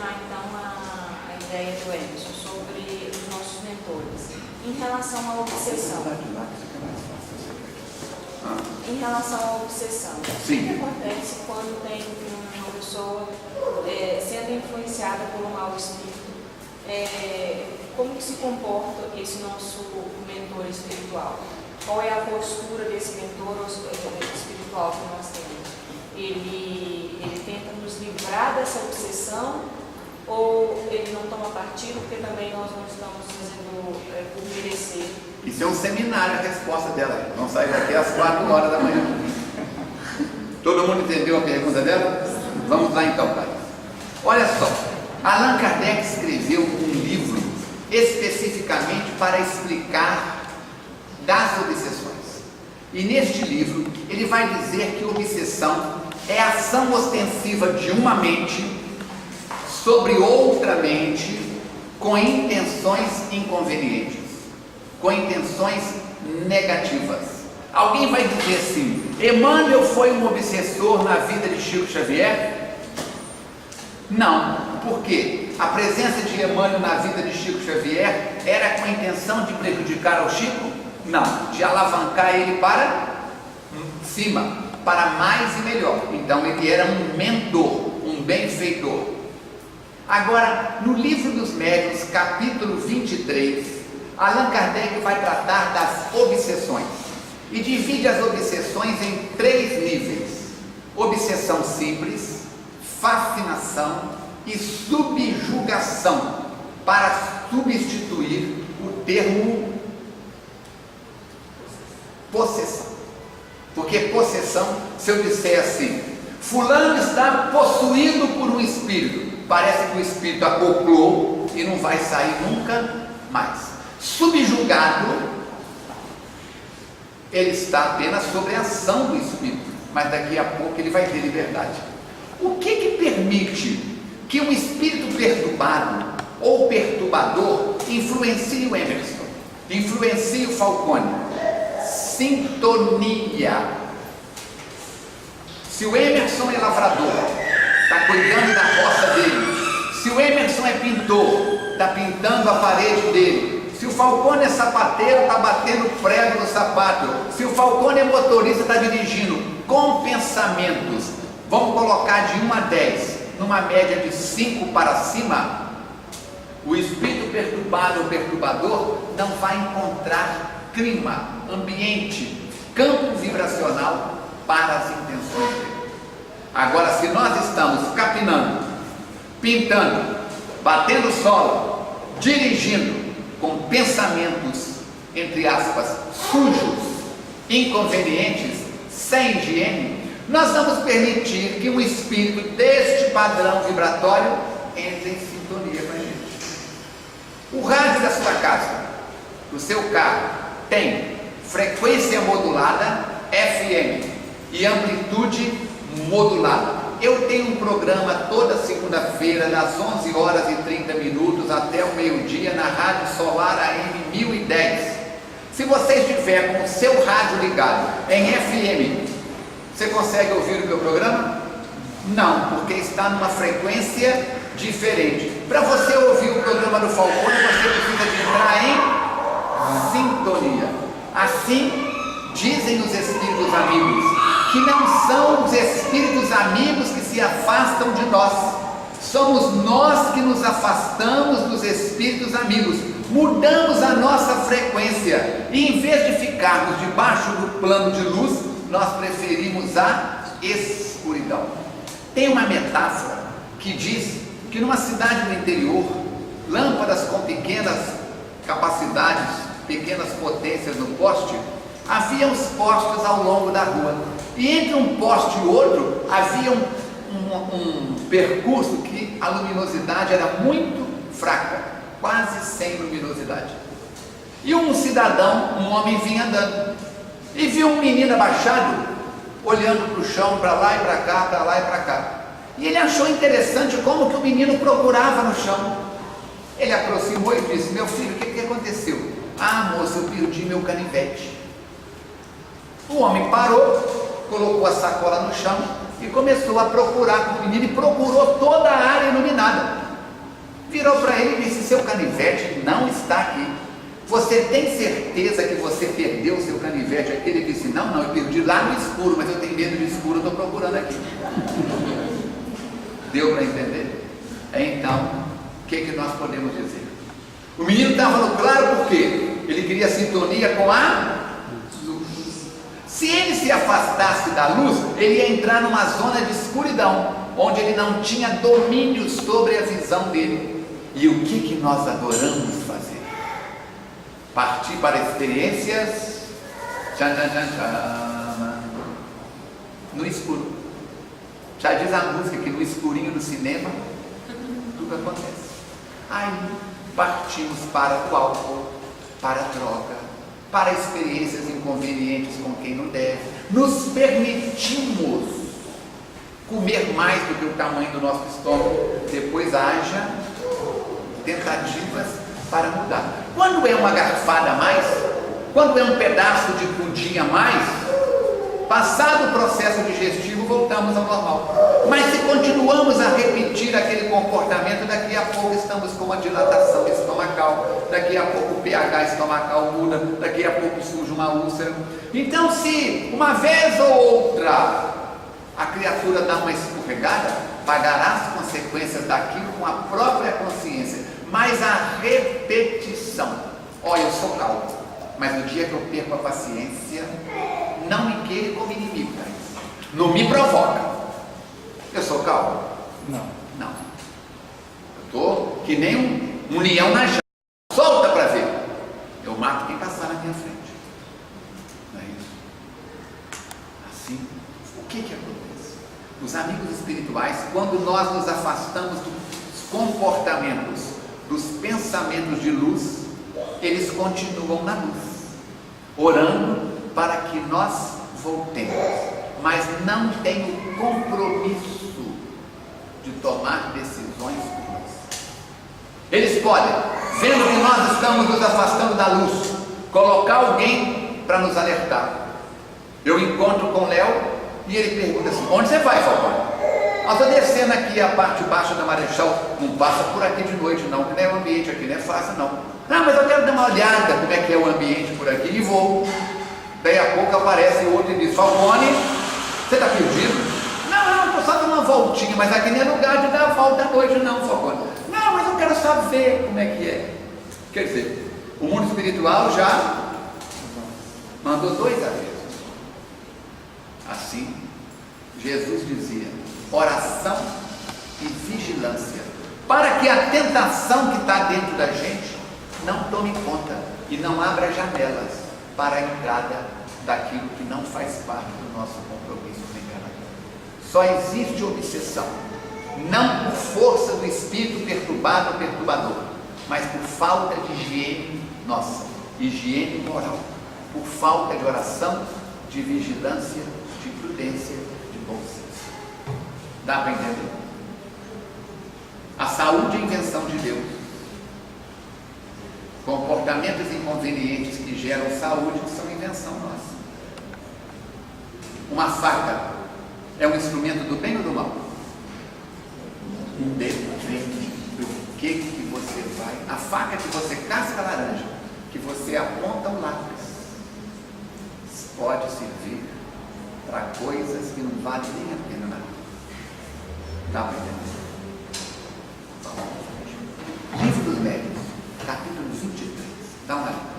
continuar então a ideia do Emerson sobre os nossos mentores. Em relação à obsessão. Em relação à obsessão, o que acontece quando tem uma pessoa sendo influenciada por um mau espírito? Como que se comporta esse nosso mentor espiritual? Qual é a postura desse mentor espiritual que nós temos? Ele tenta nos livrar dessa obsessão ou ele não toma partido porque também nós não estamos fazendo por merecer? Isso é um seminário, a resposta dela. Vamos sair daqui às 4 horas da manhã. Todo mundo entendeu a pergunta dela? Vamos lá então, pai. Olha só, Allan Kardec escreveu um livro especificamente para explicar das obsessões. E neste livro ele vai dizer que obsessão é a ação ostensiva de uma mente sobre outra mente com intenções inconvenientes, com intenções negativas. Alguém vai dizer assim: Emmanuel foi um obsessor na vida de Chico Xavier? Não. Por quê? A presença de Emmanuel na vida de Chico Xavier era com a intenção de prejudicar ao Chico? Não, de alavancar ele para cima, para mais e melhor. Então ele era um mentor, um benfeitor. Agora, no Livro dos Médiuns, capítulo 23, Allan Kardec vai tratar das obsessões e divide as obsessões em 3 níveis: obsessão simples, fascinação e subjugação, para substituir o termo possessão. Porque possessão, se eu disser assim, fulano está possuído por um espírito, parece que o espírito acoplou e não vai sair nunca mais. Subjugado, ele está apenas sob a ação do espírito, mas daqui a pouco ele vai ter liberdade. O que permite que um espírito perturbado ou perturbador influencie o Emerson, influencie o Falcone? Sintonia. Se o Emerson é lavrador, está cuidando da roça dele. Se o Emerson é pintor, está pintando a parede dele. Se o Falcone é sapateiro, está batendo prego no sapato. Se o Falcone é motorista, está dirigindo. Com pensamentos, vamos colocar de 1 a 10, numa média de 5 para cima, o espírito perturbado ou perturbador não vai encontrar clima, ambiente, campo vibracional para as intenções dele. Agora, se nós estamos capinando, pintando, batendo solo, dirigindo com pensamentos, entre aspas, sujos, inconvenientes, sem higiene, nós vamos permitir que um espírito deste padrão vibratório entre em sintonia com a gente. O rádio da sua casa, do seu carro, tem frequência modulada FM e amplitude modulada. Eu tenho um programa toda segunda-feira, das 11 horas e 30 minutos até o meio-dia, na Rádio Solar AM 1010. Se você estiver com o seu rádio ligado em FM, você consegue ouvir o meu programa? Não, porque está numa frequência diferente. Para você ouvir o programa do Falcone, você precisa de entrar em sintonia. Assim dizem os espíritos amigos, que não são os espíritos amigos que se afastam de nós, somos nós que nos afastamos dos espíritos amigos, mudamos a nossa frequência e em vez de ficarmos debaixo do plano de luz, nós preferimos a escuridão. Tem uma metáfora que diz que numa cidade do interior, lâmpadas com pequenas capacidades, pequenas potências no poste, havia os postes ao longo da rua, e entre um poste e outro havia um percurso que a luminosidade era muito fraca, quase sem luminosidade. E um cidadão, um homem, vinha andando e viu um menino abaixado, olhando para o chão, para lá e para cá, para lá e para cá. E ele achou interessante como que o menino procurava no chão. Ele aproximou e disse: meu filho, o que aconteceu? Ah, moça, eu perdi meu canivete. O homem parou, colocou a sacola no chão e começou a procurar com o menino, e procurou toda a área iluminada. virou para ele e disse: seu canivete não está aqui. Você tem certeza que você perdeu o seu canivete aqui? Ele disse: não, eu perdi lá no escuro, mas eu tenho medo de escuro, eu estou procurando aqui. Deu para entender? Então, o que nós podemos dizer? O menino estava no claro porque ele queria sintonia com a luz. Se ele se afastasse da luz, ele ia entrar numa zona de escuridão, onde ele não tinha domínio sobre a visão dele. E o que nós adoramos fazer? Partir para experiências no escuro. Já diz a música que no escurinho do cinema tudo acontece. Aí partimos para o álcool, para a droga, para experiências inconvenientes com quem não deve. Nos permitimos comer mais do que o tamanho do nosso estômago. Depois haja tentativas para mudar. Quando é uma garfada a mais, quando é um pedaço de pudim a mais, passado o processo digestivo, voltamos ao normal. Mas se continuamos a repetir aquele comportamento, daqui a pouco estamos com uma dilatação estomacal, daqui a pouco o pH estomacal muda, daqui a pouco surge uma úlcera. Então, se uma vez ou outra a criatura dá uma escorregada, pagará as consequências daquilo com a própria consciência. Mas a repetição, olha, eu sou calmo, mas no dia que eu perco a paciência, não me queira como inimigo, tá? Não me provoca. Eu sou calmo? Não. Eu estou que nem um leão na jaula. Solta para ver. Eu mato quem passar na minha frente. Não é isso? Assim, o que acontece? Os amigos espirituais, quando nós nos afastamos dos comportamentos, dos pensamentos de luz, eles continuam na luz, orando para que nós voltemos, mas não tem o compromisso de tomar decisões por nós. Eles podem, vendo que nós estamos nos afastando da luz, colocar alguém para nos alertar. Eu encontro com o Léo e ele pergunta assim: onde você vai, Falcão? Eu estou descendo aqui a parte baixa da Marechal, não passa por aqui de noite não, que não é o ambiente aqui, não é fácil não. Não, mas eu quero dar uma olhada como é que é o ambiente por aqui e vou. Daí a pouco aparece outro e diz: Falcone, você está perdido? Não, estou só dando uma voltinha, mas aqui não é lugar de dar volta à noite não, Falcone. Não, mas eu quero saber como é que é. Quer dizer, o mundo espiritual já mandou 2 avisos. Assim, Jesus dizia: oração e vigilância, para que a tentação que está dentro da gente não tome conta e não abra janelas para a entrada daquilo que não faz parte do nosso compromisso reencarnatório. Só existe obsessão, não por força do espírito perturbado ou perturbador, mas por falta de higiene nossa, higiene moral, por falta de oração, de vigilância, de prudência, de bom senso. Dá para entender? A saúde é invenção de Deus. Comportamentos inconvenientes que geram saúde são invenção nossa. Uma faca é um instrumento do bem ou do mal? Independe do que você vai. A faca que você casca a laranja, que você aponta o lápis, pode servir para coisas que não valem nem a pena na vida. Dá para entender? Livro dos Médiuns, capítulo 23. Dá uma olhada.